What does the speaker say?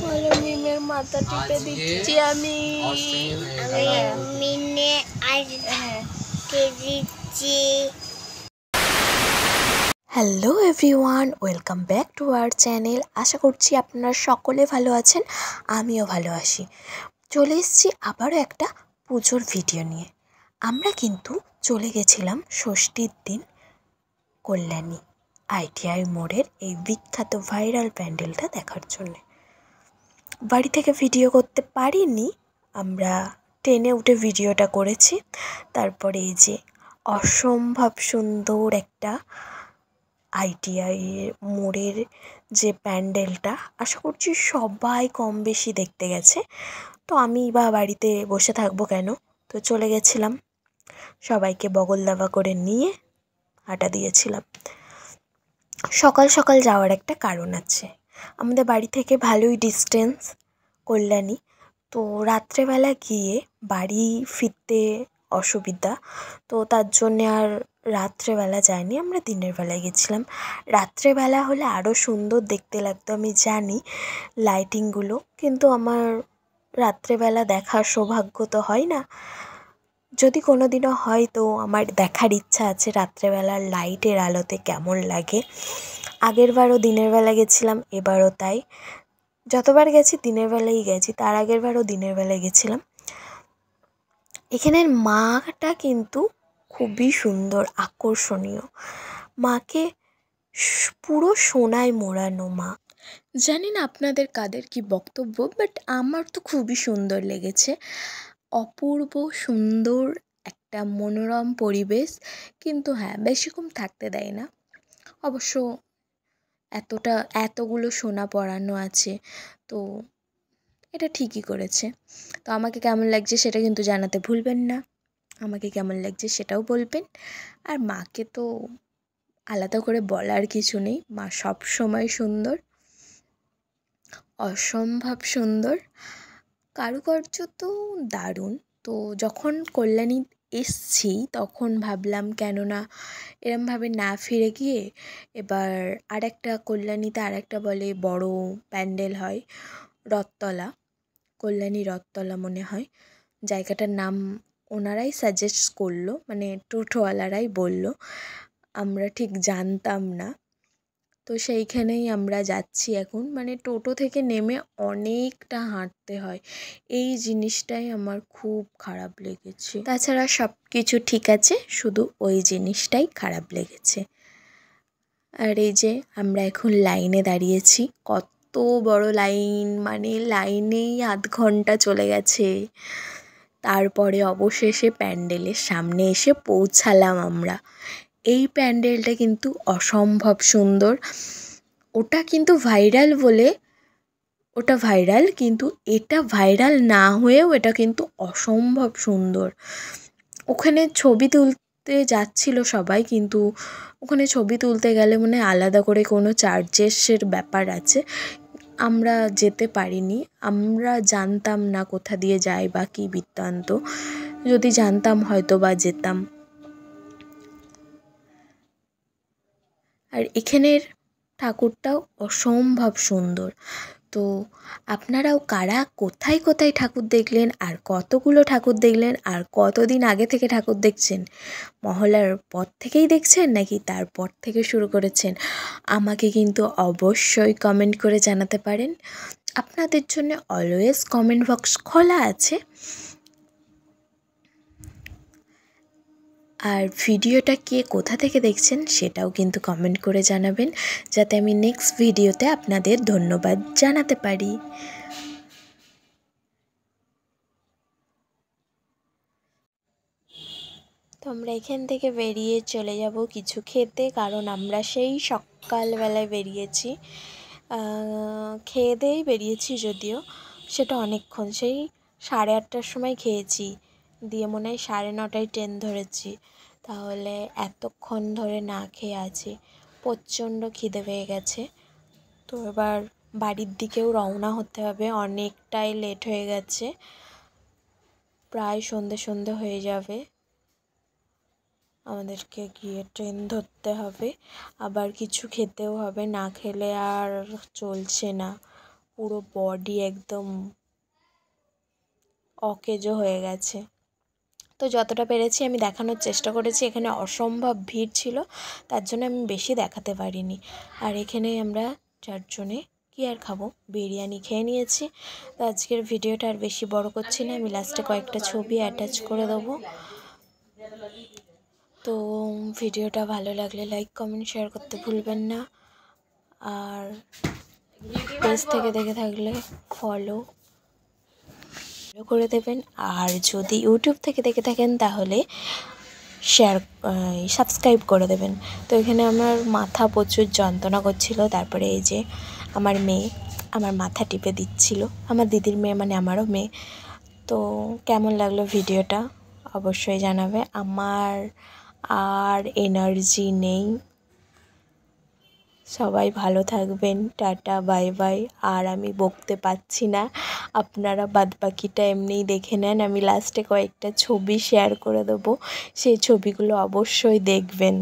বলো মিমের মাথা টিপে দিচ্ছি আমি মিনে দিচ্ছি। Hello everyone, welcome back to our channel. আশা করছি আপনারা সকলে ভালো আছেন, আমিও ভালো আছি। চলে এসেছি আবারও একটা পুজোর ভিডিও নিয়ে। আমরা কিন্তু চলে গেছিলাম ষষ্ঠীর দিন কল্যাণী ITI মোড়ের এই বিখ্যাত ভাইরাল প্যান্ডেলটা দেখার জন্যে। বাড়ি থেকে ভিডিও করতে পারিনি, আমরা ট্রেনে উঠে ভিডিওটা করেছি। তারপরে এই যে অসম্ভব সুন্দর একটা ITI মোড়ের যে প্যান্ডেলটা, আশা করছি সবাই কম বেশি দেখতে গেছে। তো আমি বা বাড়িতে বসে থাকবো কেন, তো চলে গেছিলাম। সবাইকে বগল দাবা করে নিয়ে হাঁটা দিয়েছিলাম। সকাল সকাল যাওয়ার একটা কারণ আছে, আমাদের বাড়ি থেকে ভালোই ডিস্টেন্স কল্যাণী। তো রাত্রেবেলা গিয়ে বাড়ি ফিরতে অসুবিধা, তো তার জন্যে আর রাত্রেবেলা যাইনি, আমরা দিনের বেলায় গেছিলাম। রাত্রেবেলা হলে আরও সুন্দর দেখতে লাগতো, আমি জানি লাইটিংগুলো, কিন্তু আমার রাত্রেবেলা দেখার সৌভাগ্য তো হয় না। যদি কোনো দিনও হয় তো আমার দেখার ইচ্ছা আছে রাত্রেবেলার লাইটের আলোতে কেমন লাগে। আগের বারও দিনের বেলা গেছিলাম, এবারও তাই। যতবার গেছি দিনের বেলায় গেছি, তার আগের বারও দিনের বেলায় গেছিলাম। এখানের মাটা কিন্তু খুবই সুন্দর, আকর্ষণীয়। মাকে পুরো সোনায় মোড়ানো মা। জানি না আপনাদের কাদের কি বক্তব্য, বাট আমার তো খুবই সুন্দর লেগেছে। অপূর্ব সুন্দর একটা মনোরম পরিবেশ, কিন্তু হ্যাঁ বেশিক্ষণ থাকতে দেয় না। অবশ্য এতগুলো সোনা পরানো আছে, তো এটা ঠিকই করেছে। তো আমাকে কেমন লাগছে সেটা কিন্তু জানাতে ভুলবেন না, আমাকে কেমন লাগছে সেটাও বলবেন। আর মাকে তো আলাদা করে বলার কিছু নেই, মা সব সময় সুন্দর, অসম্ভব সুন্দর। কারুকার্য তো দারুণ। তো যখন কল্যাণী এসছি তখন ভাবলাম কেননা এরমভাবে না ফিরে গিয়ে এবার আরেকটা কল্যাণীতে আরেকটা বলে বড় প্যান্ডেল হয়, রথতলা, কল্যাণী রথতলা মনে হয় জায়গাটার নাম। ওনারাই সাজেস্ট করলো, মানে টোটোওয়ালারাই বলল, আমরা ঠিক জানতাম না। তো সেইখানেই আমরা যাচ্ছি এখন। মানে টোটো থেকে নেমে অনেকটা হাঁটতে হয়, এই জিনিসটাই আমার খুব খারাপ লেগেছে। তাছাড়া সব কিছু ঠিক আছে, শুধু ওই জিনিসটাই খারাপ লেগেছে। আর এই যে আমরা এখন লাইনে দাঁড়িয়েছি, কত বড় লাইন, মানে লাইনেই আধ ঘন্টা চলে গেছে। তারপরে অবশেষে প্যান্ডেলের সামনে এসে পৌঁছালাম আমরা। এই প্যান্ডেলটা কিন্তু অসম্ভব সুন্দর। ওটা কিন্তু ভাইরাল বলে ওটা ভাইরাল, কিন্তু এটা ভাইরাল না হয়েও এটা কিন্তু অসম্ভব সুন্দর। ওখানে ছবি তুলতে যাচ্ছিল সবাই, কিন্তু ওখানে ছবি তুলতে গেলে মনে হয় আলাদা করে কোনো চার্জেসের ব্যাপার আছে, আমরা যেতে পারিনি। আমরা জানতাম না কোথা দিয়ে যায় বা কী বৃত্তান্ত, যদি জানতাম হয়তো বা যেতাম। আর এখানের ঠাকুরটাও অসম্ভব সুন্দর। তো আপনারাও কারা কোথায় কোথায় ঠাকুর দেখলেন, আর কতগুলো ঠাকুর দেখলেন, আর কতদিন আগে থেকে ঠাকুর দেখছেন, মহলার পর থেকেই দেখছেন নাকি তারপর থেকে শুরু করেছেন, আমাকে কিন্তু অবশ্যই কমেন্ট করে জানাতে পারেন। আপনাদের জন্য অলওয়েজ কমেন্ট বক্স খোলা আছে। আর ভিডিওটা কে কোথা থেকে দেখছেন সেটাও কিন্তু কমেন্ট করে জানাবেন, যাতে আমি নেক্সট ভিডিওতে আপনাদের ধন্যবাদ জানাতে পারি। তো আমরা এখান থেকে বেরিয়ে চলে যাব কিছু খেতে, কারণ আমরা সেই সকালবেলায় বেরিয়েছি, খেয়ে দিয়েই বেরিয়েছি, যদিও সেটা অনেকক্ষণ, সেই 8:30টার সময় খেয়েছি, দিয়ে মনে হয় 9:30টায় ট্রেন ধরেছি, তাহলে এতক্ষণ ধরে না খেয়ে আছি। প্রচণ্ড খিদে পেয়ে গেছে। তো এবার বাড়ির দিকেও রওনা হতে হবে, অনেকটাই লেট হয়ে গেছে, প্রায় সন্ধে হয়ে যাবে। আমাদেরকে গিয়ে ট্রেন ধরতে হবে, আবার কিছু খেতেও হবে, না খেলে আর চলছে না, পুরো বডি একদম অকেজো হয়ে গেছে। তো যতটা পেরেছি আমি দেখানোর চেষ্টা করেছি। এখানে অসম্ভব ভিড় ছিল, তার জন্য আমি বেশি দেখাতে পারিনি। আর এখানে আমরা চারজনে কি আর খাবো, বিরিয়ানি খেয়ে নিয়েছি। তো আজকের ভিডিওটা আর বেশি বড় করছি না, আমি লাস্টে কয়েকটা ছবি অ্যাটাচ করে দেবো। তো ভিডিওটা ভালো লাগলে লাইক কমেন্ট শেয়ার করতে ভুলবেন না, আর পেজ থেকে দেখে থাকলে ফলো করে দেবেন, আর যদি ইউটিউব থেকে দেখে থাকেন তাহলে সাবস্ক্রাইব করে দেবেন। তো এখানে আমার মাথা প্রচুর যন্ত্রণা করছিল, তারপরে এই যে আমার মেয়ে আমার মাথা টিপে দিচ্ছিল, আমার দিদির মেয়ে মানে আমারও মেয়ে। তো কেমন লাগলো ভিডিওটা অবশ্যই জানাবে। আমার আর এনার্জি নেই। সবাই ভালো থাকবেন, টাটা বাই বাই। আর আমি বকতে পারছি না, আপনারা বাদবাকিটা এমনিই দেখে নেন। আমি লাস্টে কয়েকটা ছবি শেয়ার করে দেবো, সেই ছবিগুলো অবশ্যই দেখবেন।